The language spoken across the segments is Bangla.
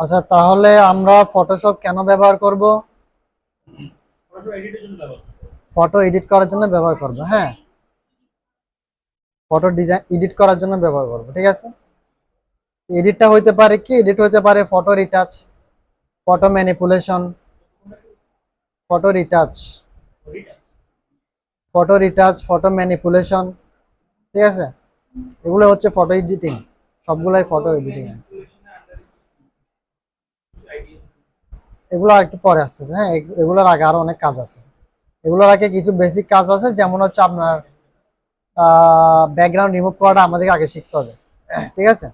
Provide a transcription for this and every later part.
আচ্ছা, তাহলে আমরা ফটোশপ কেন ব্যবহার করব? ফটো এডিট করার জন্য ব্যবহার করব। হ্যাঁ, ফটো ডিজাইন এডিট করার জন্য ব্যবহার করব, ঠিক আছে। এডিটটা হইতে পারে কি, এডিট হইতে পারে photo retouch, photo manipulation, photo retouch, photo retouch, photo manipulation, ঠিক আছে। এগুলো হচ্ছে ফটো এডিটিং, সবগুলাই ফটো এডিটিং। এগুলো আর একটু পরে আসতেছে। হ্যাঁ, এগুলোর আগে আরো অনেক কাজ আছে। এগুলোর আগে কিছু বেসিক কাজ আছে, যেমন হচ্ছে আপনার ব্যাকগ্রাউন্ড রিমুভ করাটা আমাদেরকে আগে শিখতে হবে, ঠিক আছে।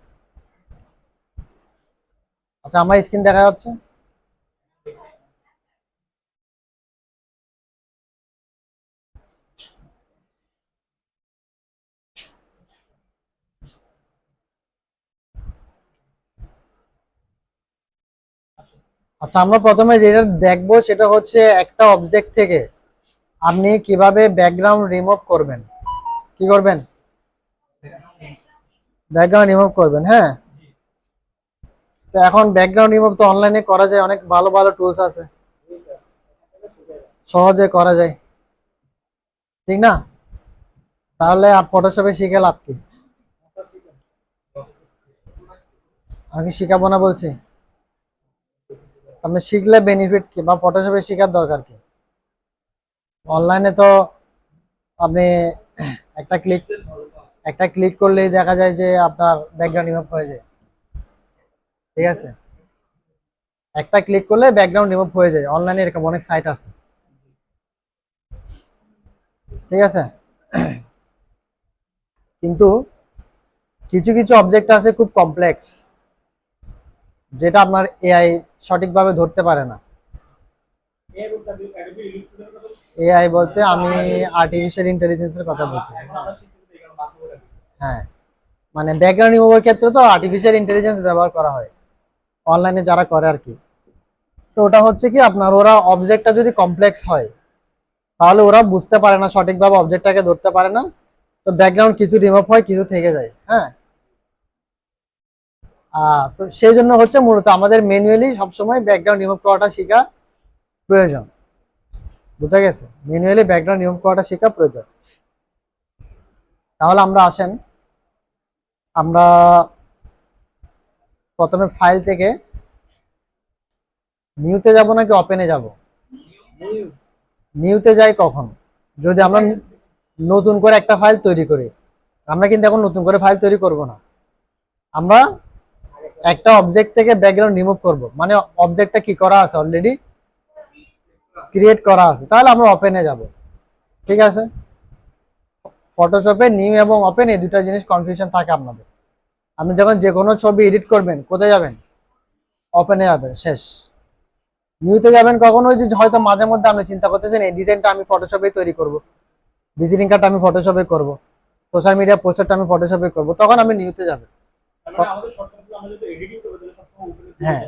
আচ্ছা, আমার স্ক্রিন দেখা যাচ্ছে? আচ্ছা, আমরা প্রথমে যেটা দেখবো সেটা হচ্ছে একটা অবজেক্ট থেকে আপনি কিভাবে ব্যাকগ্রাউন্ড রিমুভ করবেন। কি করবেন? ব্যাকগ্রাউন্ড রিমুভ করবেন। হ্যাঁ, তো এখন ব্যাকগ্রাউন্ড রিমুভ তো অনলাইনে করা যায়, অনেক ভালো ভালো টুলস আছে, সহজে করা যায়, ঠিক না? তাহলে আর ফটোশপে শিখে লাভ কি? আমি শিখাবো না বলছি? আপনি শিখলে বেনিফিট কি, বা ফটোশপে শেখার দরকার কি? অনলাইনে তো আপনি একটা ক্লিক একটা ক্লিক করলেই দেখা যায় যে আপনার ব্যাকগ্রাউন্ড রিমুভ হয়ে যায়, ঠিক আছে। একটা ক্লিক করলে ব্যাকগ্রাউন্ড রিমুভ হয়ে যায়, অনলাইনে এরকম অনেক সাইট আছে, ঠিক আছে। কিন্তু কিছু কিছু অবজেক্ট আছে খুব কমপ্লেক্স, যেটা আপনার এআই সঠিকভাবে ধরতে পারে না। এআই বলতে আমি আর্টিফিশিয়াল ইন্টেলিজেন্সের কথা বলছি। হ্যাঁ, মানে ব্যাকগ্রাউন্ড রিমুভার ক্ষেত্রে তো আর্টিফিশিয়াল ইন্টেলিজেন্স ব্যবহার করা হয়, অনলাইনে যারা করে আর কি। তো ওটা হচ্ছে কি, আপনার ওরা অবজেক্টটা যদি কমপ্লেক্স হয় তাহলে ওরা বুঝতে পারে না, সঠিকভাবে অবজেক্টটাকে ধরতে পারে না। তো ব্যাকগ্রাউন্ড কিছু রিমুভ হয়, কিছু থেকে যায়। হ্যাঁ, তো সেই জন্য হচ্ছে মূলত আমাদের ম্যানুয়ালি সবসময় ব্যাকগ্রাউন্ড রিমুভ করাটা শেখা প্রয়োজন। বুঝা গেছে? ম্যানুয়ালি ব্যাকগ্রাউন্ড রিমুভ করাটা শেখা প্রয়োজন। তাহলে আমরা আসেন, আমরা প্রথমে ফাইল থেকে নিউতে যাব নাকি ওপেনে যাব? নিউতে যাই কখন? যদি আমরা নতুন করে একটা ফাইল তৈরি করি। আমরা কিন্তু এখন নতুন করে ফাইল তৈরি করব না, আমরা একটা অবজেক্ট থেকে ব্যাকগ্রাউন্ড রিমুভ করব, মানে অবজেক্টটা কি করা আছে, অলরেডি ক্রিয়েট করা আছে, তাহলে আমরা ওপেনে যাব, ঠিক আছে। ফটোশপে নিউ এবং ওপেন এই দুটো জিনিস কনফিউশন থাকে আপনাদের। আপনি যখন যে কোনো ছবি এডিট করবেন কোথায় যাবেন? ওপেনে যাবেন, শেষ। নিউতে যাবেন কখন? ওই যে হয়তো মাঝে মধ্যে আপনি চিন্তা করতেছেন এই ডিজাইনটা আমি ফটোশপে তৈরি করব, ভিজিটিং কার্ডটা আমি ফটোশপে করব, সোশ্যাল মিডিয়া পোস্টারটা আমি ফটোশপে করব, তখন আপনি নিউতে যাবেন। হ্যাঁ,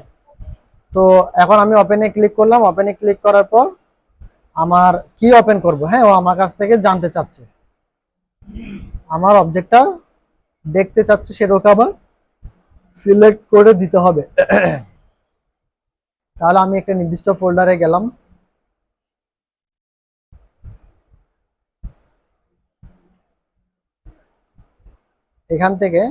তো এখন আমি ওপেনে ক্লিক করলাম। ওপেনে ক্লিক করার পর আমার কি ওপেন করব? হ্যাঁ, ও আমার কাছ থেকে জানতে চাচ্ছে, আমার অবজেক্টটা দেখতে চাচ্ছে, সেটাকে আবার সিলেক্ট করে দিতে হবে। তাহলে আমি একটা নির্দিষ্ট ফোল্ডারে গেলাম, এখান থেকে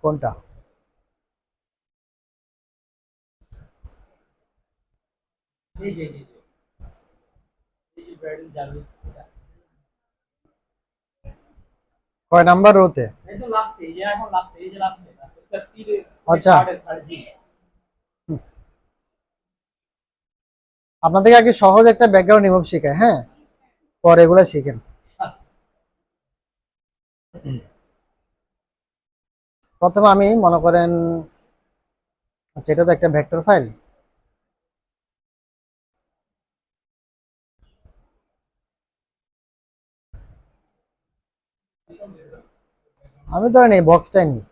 কোনটা? কয় নাম্বার রোতে? আচ্ছা, আপনাদেরকে আগে সহজ একটা ব্যাকগ্রাউন্ড রিমুভ শেখায়, হ্যাঁ, পরে এগুলো শিখেন। প্রথমে আমি মনে করেন, আচ্ছা এটা তো একটা ভেক্টর ফাইল, আমি ধরেন এই বক্সটাই নিই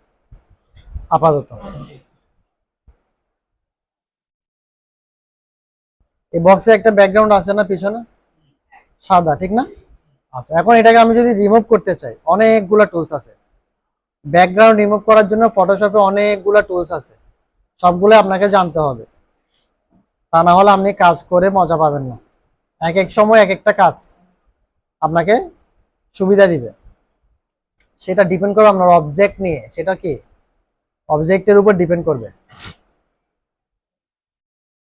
আপাতত। এই বক্সে একটা ব্যাকগ্রাউন্ড আছে না পিছনে? সাদা, ঠিক না? আচ্ছা, এখন এটাকে আমি যদি রিমুভ করতে চাই, অনেকগুলা টুলস আছে। ব্যাকগ্রাউন্ড রিমুভ করার জন্য ফটোশপে অনেকগুলা টুলস আছে, সবগুলো আপনাকে জানতে হবে, তা না হলে আপনি কাজ করে মজা পাবেন না। এক এক সময় এক একটা কাজ আপনাকে সুবিধা দিবে, সেটা ডিপেন্ড করবে আপনার অবজেক্ট নিয়ে। সেটা কি অবজেক্টের উপর ডিপেন্ড করবে।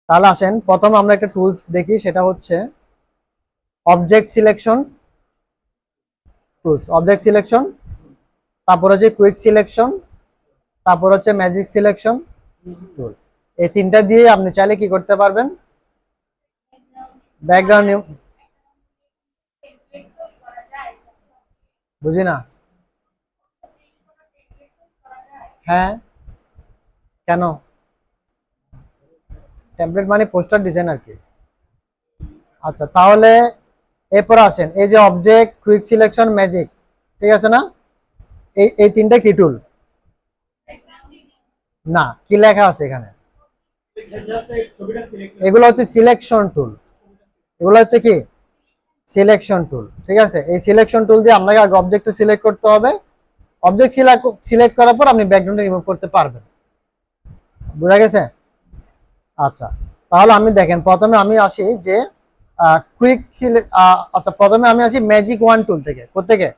তাহলে আসেন প্রথম আমরা একটা টুলস দেখি, সেটা হচ্ছে object selection tools. Object selection, তারপর হচ্ছে কুইক সিলেকশন, তারপর হচ্ছে ম্যাজিক সিলেকশন টুল। এই তিনটা দিয়ে আপনি চাইলে কি করতে পারবেন, ব্যাকগ্রাউন্ড। বুঝি না। হ্যাঁ, কেন? টেমপ্লেট মানে পোস্টার ডিজাইন আর কি। আচ্ছা, তাহলে এরপর আসেন এই যে অবজেক্ট, কুইক সিলেকশন, ম্যাজিক, ঠিক আছে না? এই তিনটা কি টুল? না, কি লেখা আছে এখানে? এগুলো হচ্ছে সিলেকশন টুল। এগুলো হচ্ছে কি সিলেকশন টুল, ঠিক আছে? এই সিলেকশন টুল দিয়ে আপনাকে আগে অবজেক্টটা সিলেক্ট করতে হবে। অবজেক্ট সিলেক্ট করার পর আপনি ব্যাকগ্রাউন্ড রিমুভ করতে পারবেন। বুঝা গেছে? আচ্ছা, তাহলে আমি দেখেন প্রথমে আমি আসি যে কুইক আচ্ছা, প্রথমে আমি আসি ম্যাজিক ওয়ান টুল থেকে। কোত্থেকে?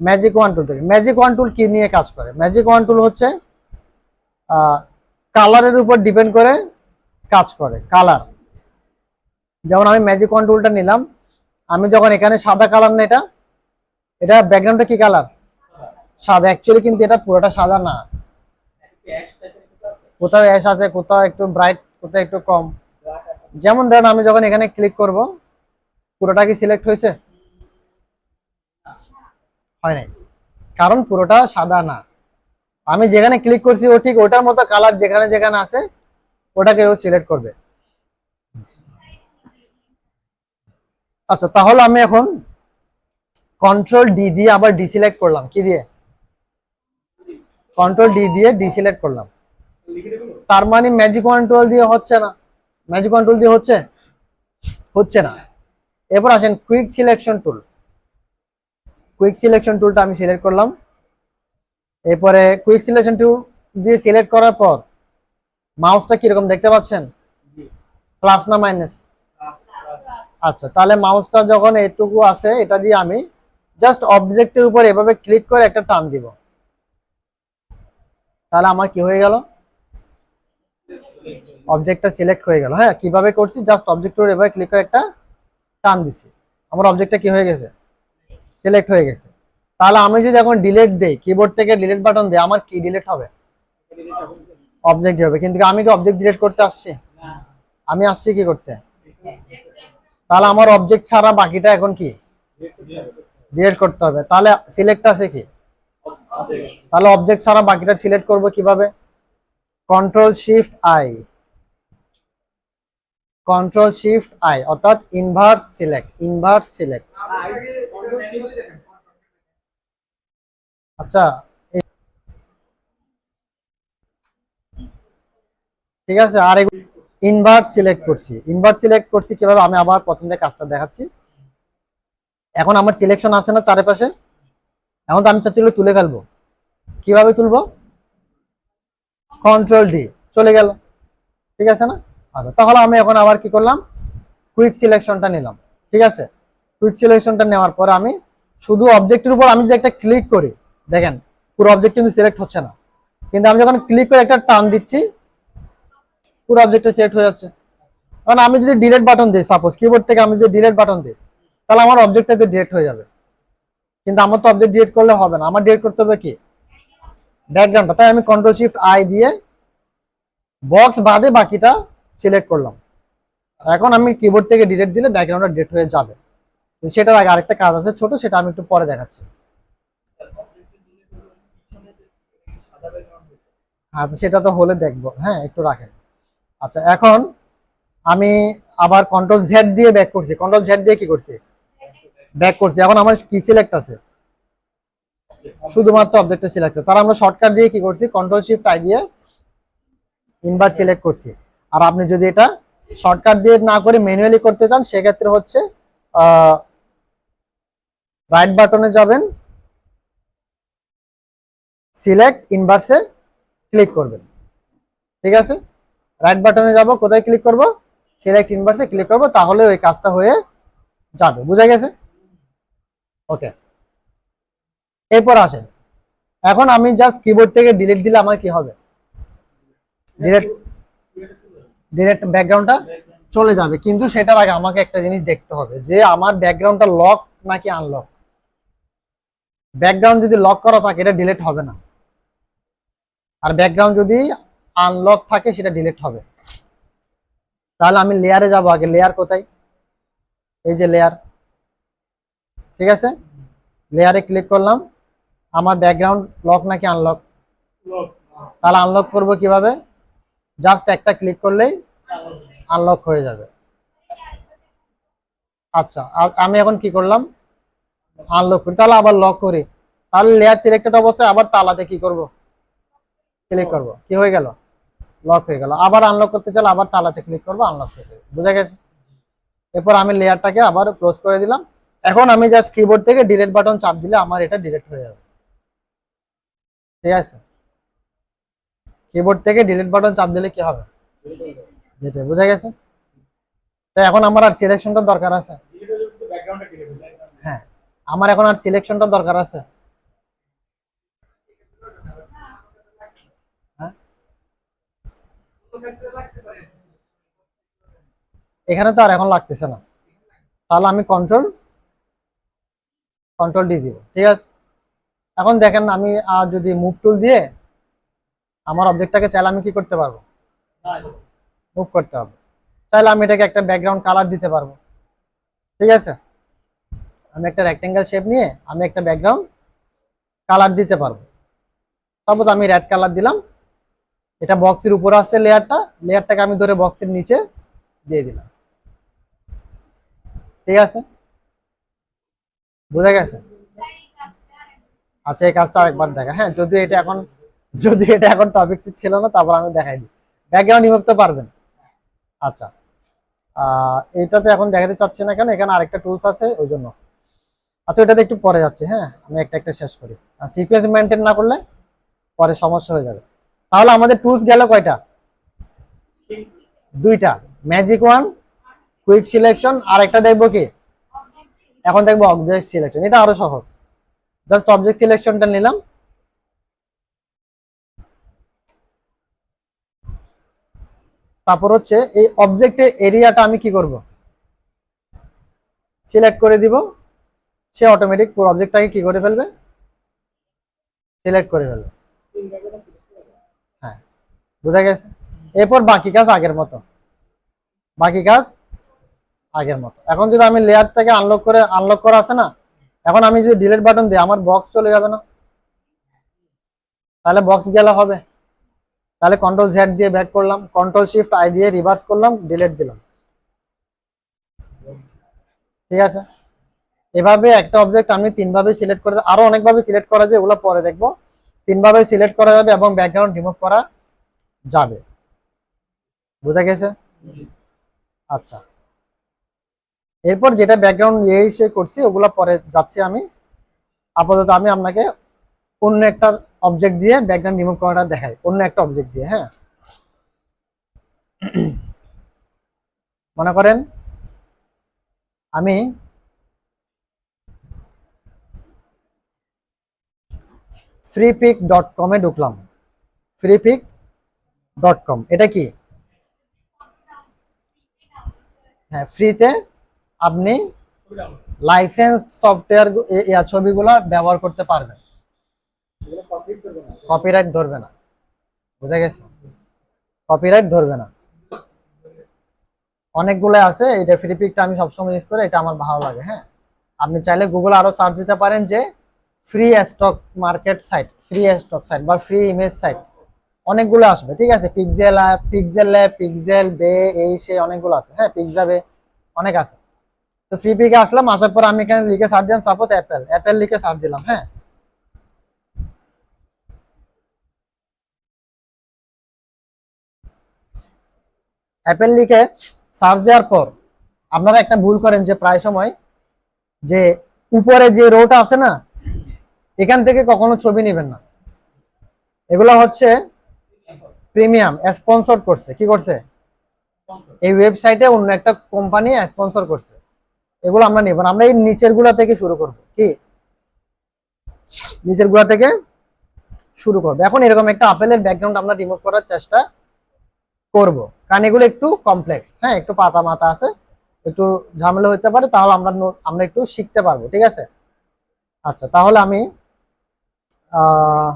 ম্যাজিক ওয়ান টুল থেকে। ম্যাজিক ওয়ান টুল কি নিয়ে কাজ করে? ম্যাজিক ওয়ান টুল হচ্ছে কালারের উপর ডিপেন্ড করে কাজ করে। কালার, যেমন আমি ম্যাজিক ওয়ান টুলটা নিলাম, আমি যখন এখানে সাদা কালার না, এটা ব্যাকগ্রাউন্ডটা কি কালার? সাদা। অ্যাকচুয়ালি কিন্তু এটা পুরোটা সাদা না, কোথাও অ্যাশ আছে, কোথাও একটু ব্রাইট, কোথাও একটু কম। যেমন ধরেন আমি যখন এখানে ক্লিক করব, পুরোটা কি সিলেক্ট হয়েছে? হয় নাই, কারণ পুরোটা সাদা না। আমি যেখানে ক্লিক করছি ও ঠিক ওটার মতো কালার যেখানে যেখানে আছে ওটাকে ও সিলেক্ট করবে। আচ্ছা, তাহলে আমি এখন কন্ট্রোল ডি দিয়ে আবার ডিসিলেক্ট করলাম। কি দিয়ে? কন্ট্রোল ডি দিয়ে ডিসিলেক্ট করলাম। তার মানে ম্যাজিক ওয়ান টুল দিয়ে হচ্ছে না। ম্যাজিক ওয়ান টুল দিয়ে হচ্ছে না। এরপর আসেন quick selection tool. Quick selection টুলটা আমি সিলেক্ট করলাম। এরপরে কুইক সিলেকশন টুল দিয়ে সিলেক্ট করার পর মাউসটা কিরকম দেখতে পাচ্ছেন? প্লাস না মাইনাস? আচ্ছা, তাহলে মাউসটা যখন এইটুকু আছে, এটা দিয়ে আমি জাস্ট অবজেক্টের উপর এভাবে ক্লিক করে একটা টান দিব, তাহলে আমার কি হয়ে গেল? অবজেক্টটা সিলেক্ট হয়ে গেল। হ্যাঁ, কিভাবে করছি? জাস্ট অবজেক্টের উপর এভাবে ক্লিক করে একটা টান দিছি, আমার অবজেক্টটা কি হয়ে গেছে? সিলেক্ট হয়ে গেছে। তাহলে আমি যদি এখন ডিলিট দেই, কিবোর্ড থেকে ডিলিট বাটন দেই, আমার কি ডিলিট হবে? অবজেক্ট হবে। কিন্তু আমি কি অবজেক্ট ডিলিট করতে আসছি? আমি আসছি কি করতে? তাহলে আমার অবজেক্ট ছাড়া বাকিটা এখন কি ডিলিট করতে হবে। তাহলে সিলেক্ট আছে কি? তাহলে অবজেক্ট ছাড়া বাকিটা সিলেক্ট করব কিভাবে? Control shift I, control shift I, অর্থাৎ ইনভার্স সিলেক্ট। Inverse select. আচ্ছা, ঠিক আছে। আর ইনভার্ট সিলেক্ট করছি। ইনভার্ট সিলেক্ট করছি কিভাবে? আমি আবার প্রথম থেকে কাজটা দেখাচ্ছি। এখন আমার সিলেকশন আছে না চারিপাশে? এখন তো আমি চাচ্ছি তুলে ফেলবো। কিভাবে তুলবো? কন্ট্রোল ডি, চলে গেল, ঠিক আছে না? আচ্ছা, তাহলে আমি এখন আবার কি করলাম? কুইক সিলেকশনটা নিলাম, ঠিক আছে? কুইক সিলেকশনটা নেওয়ার পরে আমি শুধু অবজেক্টের উপর আমি যদি একটা ক্লিক করি, দেখেন পুরো অবজেক্ট কিন্তু সিলেক্ট হচ্ছে না, কিন্তু আমি যখন ক্লিক করে একটা টান দিচ্ছি পুরো অবজেক্টটা সিলেক্ট হয়ে যাচ্ছে। কারণ আমি যদি ডিলিট বাটন দিই, সাপোজ কিবোর্ড থেকে আমি যদি ডিলিট বাটন দিই, তাহলে আমার অবজেক্টটা তো ডিলিট হয়ে যাবে। কিন্তু আমার তো অবজেক্ট ডিলিট করলে হবে না, আমার ডিলিট করতে হবে কি? ব্যাকগ্রাউন্ডটা। তাই আমি কন্ট্রোল শিফট আই দিয়ে বক্স বাদে বাকিটা সিলেক্ট করলাম। এখন আমি কিবোর্ড থেকে ডিলিট দিলে ব্যাকগ্রাউন্ডটা ডিলিট হয়ে যাবে। সেটার আগে আরেকটা কাজ আছে ছোট, সেটা আমি একটু পরে দেখাচ্ছি। আচ্ছা, সেটা তো হলে দেখবো। হ্যাঁ, একটু রাখেন। আচ্ছা, এখন আমি আবার কন্ট্রোল জেড দিয়ে ব্যাক করছি। কন্ট্রোল জেড দিয়ে কি করছি? ব্যাক করছি। এখন আমার কি সিলেক্ট আছে? শুধুমাত্র অবজেক্টে সিলেক্ট আছে। তার আমরা শর্টকাট দিয়ে কি করছি? কন্ট্রোল শিফট আই দিয়ে ইনভার্ট সিলেক্ট করছি। আর আপনি যদি এটা শর্টকাট দিয়ে না করে ম্যানুয়ালি করতে চান, সেক্ষেত্রে হচ্ছে রাইট বাটনে যাবেন, সিলেক্ট ইনভার্সে ক্লিক করবেন। ঠিক আছে, রাইট বাটনে যাব, কোথায় ক্লিক করব? সিলেক্ট ইনভার্সে ক্লিক করব, তাহলে ওই কাজটা হয়ে যাবে। বুঝা গেছে? ওকে, এরপর আসেন, এখন আমি জাস্ট কিবোর্ড থেকে ডিলিট দিলে আমার কি হবে? ডিলিট, ডিরেক্ট ব্যাকগ্রাউন্ডটা চলে যাবে। কিন্তু সেটার আগে আমাকে একটা জিনিস দেখতে হবে যে আমার ব্যাকগ্রাউন্ডটা লক নাকি আনলক। ব্যাকগ্রাউন্ড যদি লক করা থাকে এটা ডিলিট হবে না, আর ব্যাকগ্রাউন্ড যদি আনলক থাকে সেটা ডিলিট হবে। তাহলে আমি লেয়ারে যাব, আগে লেয়ার কোথায়? এই যে লেয়ার, ঠিক আছে, লেয়ারে ক্লিক করলাম। আমার ব্যাকগ্রাউন্ড লক নাকি আনলক? তাহলে আনলক করব কিভাবে? জাস্ট একটা ক্লিক করলেই আনলক হয়ে যাবে। আচ্ছা, আমি এখন কি করলাম? আনলক করি, তাহলে আবার লক করি। তাহলে লেয়ার সিলেক্টেড অবস্থায় আবার তালাতে কি করব? ক্লিক করব, কি হয়ে গেল? লক হয়ে গেল। আবার আনলক করতে চাইলে আবার তালাতে ক্লিক করব, আনলক হয়ে যাবে। বুঝা গেছে? এরপর আমি লেয়ারটাকে আবার ক্লোজ করে দিলাম। এখন আমি জাস্ট কিবোর্ড থেকে ডিলিট বাটন চাপ দিলে আমার এটা ডিলিট হয়ে যাবে। ঠিক আছে, কিবোর্ড থেকে ডিলিট বাটন চাপ দিলে কি হবে? যেটা, বুঝা গেছে? তো এখন আমার আর সিলেকশনটা দরকার আছে? হ্যাঁ, আমার এখন আর সিলেকশনটা দরকার আছে। হ্যাঁ, এখানে তো আর এখন লাগতেছে না, তাহলে আমি কন্ট্রোল কন্ট্রোল ডি দিব। ঠিক আছে, এখন দেখেন আমি যদি মুভ টুল দিয়ে আমার অবজেক্টটাকে চাইলে আমি কি করতে পারবো? মুভ করতে হবে। চাইলে আমি এটাকে একটা ব্যাকগ্রাউন্ড কালার দিতে পারবো। ঠিক আছে, আমি একটা রেক্টেঙ্গেল শেপ নিয়ে আমি একটা ব্যাকগ্রাউন্ড কালার দিতে পারবো। সাপোজ আমি রেড কালার দিলাম, এটা বক্সের উপরে আসছে লেয়ারটা, লেয়ারটাকে আমি ধরে বক্সের নিচে দিয়ে দিলাম। ঠিক আছে, বুঝা গেছে? আচ্ছা, এই কাজটা আরেকবার দেখা। হ্যাঁ, যদি এটা এখন টপিক ছিল না, তারপর আমি দেখাই দিই। ব্যাকগ্রাউন্ড রিমুভ তো পারবেন। আচ্ছা, এইটাতে এখন দেখাতে চাচ্ছি না, কেন? এখানে আরেকটা টুলস আছে ওই জন্য। আচ্ছা, এটাতে একটু পরে যাচ্ছে। হ্যাঁ, আমি একটা একটা শেষ করি, আর সিকোয়েন্স মেনটেন না করলে পরে সমস্যা হয়ে যাবে। তাহলে আমাদের টুলস গেল কয়টা? দুইটা, ম্যাজিক ওয়ান, কুইক সিলেকশন, আর একটা দেখবো কি? এখন দেখবো অবজেক্ট সিলেকশন। এটা আরো সহজ, জাস্ট অবজেক্ট সিলেকশনটা নিলাম। তারপর হচ্ছে এই অবজেক্টের এরিয়াটা আমি কি করব? সিলেক্ট করে দিব। সে অটোমেটিক পুরো অবজেক্টটাকে কি করে ফেলবে? সিলেক্ট করে ফেলবে। হ্যাঁ, বুঝা গেছে? এরপর বাকি কাজ আগের মতো, বাকি কাজ আগের মতো। এখন যদি আমি লেয়ার থেকে আনলক করা আছে না, এখন আমি যদি ডিলিট বাটন দিই আমার বক্স চলে যাবে না? তাহলে বক্স গেলে হবে। তাহলে কন্ট্রোল জেড দিয়ে ব্যাক করলাম, কন্ট্রোল শিফট আই দিয়ে রিভার্স করলাম, ডিলিট দিলাম। ঠিক আছে, এভাবে একটা অবজেক্ট আমি তিনভাবে সিলেক্ট করে, আরো অনেকভাবে সিলেক্ট করা যায়, ওগুলো পরে দেখবো। তিনভাবে সিলেক্ট করা যাবে এবং ব্যাকগ্রাউন্ড রিমুভ করা যাবে। বুঝা গেছে? আচ্ছা, এরপর যেটা ব্যাকগ্রাউন্ড সে করছি ওগুলো পরে যাচ্ছি আমি। আপাতত আমি আপনাকে অন্য একটা অবজেক্ট দিয়ে ব্যাকগ্রাউন্ড রিমুভ করাটা দেখাই, অন্য একটা অবজেক্ট দিয়ে। হ্যাঁ, মনে করেন আমি freepik.com এ ঢুকলাম। freepik.com এটা কি? হ্যাঁ, ফ্রিতে আপনি লাইসেন্সড সফটওয়্যার ছবিগুলো ব্যবহার করতে পারবেন, কপিরাইট ধরবে না। বুঝা গেছে? কপিরাইট ধরবে না। অনেকগুলো আছে, এটা ফ্রিপিকটা আমি সবসময় ইউজ করি, এটা আমার ভালো লাগে। হ্যাঁ, আপনি চাইলে গুগল আরো সার্চ দিতে পারেন যে free stock market site, free stock site বা ফ্রি ইমেজ সাইট, অনেকগুলো আসবে। ঠিক আছে, pixel app, pixel lab, pixel bay, এই সে অনেকগুলো আছে। হ্যাঁ, পিক্সাবে অনেক আছে। তো ফ্রিপিকে আসলাম, আসার পর আমি এখানে লিখে সার্চ দিলাম, সাপোজ অ্যাপেল, অ্যাপেল লিখে সার্চ দিলাম। হ্যাঁ, অ্যাপেল লিখে সার্চ দেওয়ার পর আপনারা একটা ভুল করেন যে প্রায় সময় যে উপরে যে রোটা আছে না, এখান থেকে কখনো ছবি নেবেন না। এগুলো হচ্ছে প্রিমিয়াম, স্পন্সর করছে। কি করছে? এই ওয়েবসাইটে অন্য একটা কোম্পানি স্পন্সর করছে। এগুলো আমরা নেব না, আমরা এই নিচের গুলা থেকে শুরু করব। কি নিচের গুলা থেকে শুরু করবো। এখন এরকম একটা আপেলের ব্যাকগ্রাউন্ড আমরা রিমুভ করার চেষ্টা করব, কারণ এগুলো একটু কমপ্লেক্স। হ্যাঁ, একটু পাতা মাতা আছে, একটু ঝামেলা হতে পারে, তাহলে আমরা একটু শিখতে পারবো। ঠিক আছে? আচ্ছা, তাহলে আমি আহ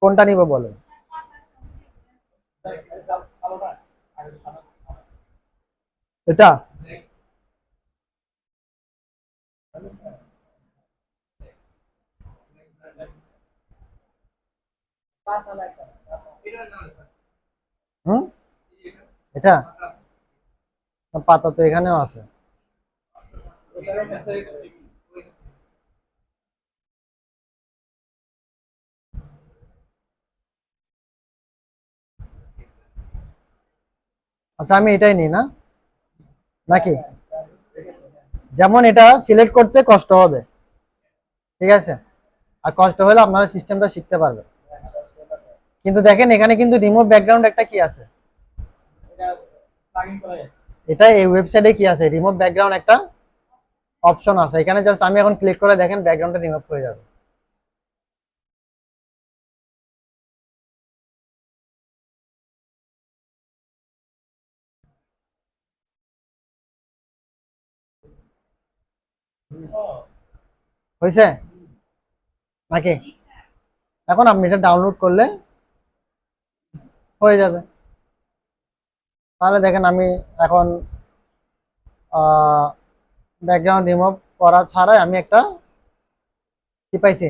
কোনটা নিব বলেন? এটা হুম এটা পাতা তো এখানেও আছে। আচ্ছা, আমি এটাই নিই না, নাকি? যেমন এটা সিলেক্ট করতে কষ্ট হবে, ঠিক আছে, আর কষ্ট হলে আপনারা সিস্টেমটা শিখতে পারবেন। কিন্তু দেখেন এখানে কিন্তু রিমুভ ব্যাকগ্রাউন্ড একটা কি আছে, এটা এই ওয়েবসাইটে কি আছে, রিমুভ ব্যাকগ্রাউন্ড একটা অপশন আছে। এখানে জাস্ট আমি এখন ক্লিক করে দেখেন ব্যাকগ্রাউন্ডটা রিমুভ হয়ে যাবে। হয়েছে নাকি? এখন আপনি এটা ডাউনলোড করলে হয়ে যাবে। তাহলে দেখেন আমি এখন ব্যাকগ্রাউন্ড রিমুভ করা ছাড়াই আমি একটা কি পাইছি,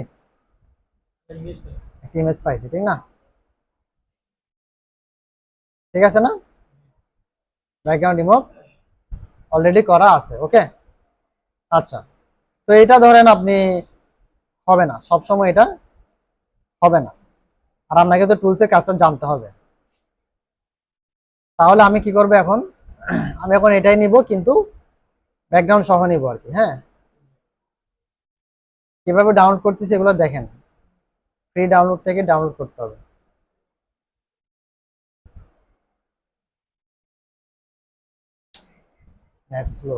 একটা ইমেজ পাইছি, ঠিক না? ঠিক আছে না? ব্যাকগ্রাউন্ড রিমুভ অলরেডি করা আছে। ওকে, আচ্ছা। তো এটা ধরেন আপনি হবে না সবসময়, এটা হবে না, আর আপনাকে তো টুলসের কাজটা জানতে হবে। তাহলে আমি কি করবো এখন, আমি এখন এটাই নিব, কিন্তু ব্যাকগ্রাউন্ড সহ নিব আর কি। হ্যাঁ, কিভাবে ডাউনলোড করতেছি এগুলো দেখেন, ফ্রি ডাউনলোড থেকে ডাউনলোড করতে হবে। Net slow.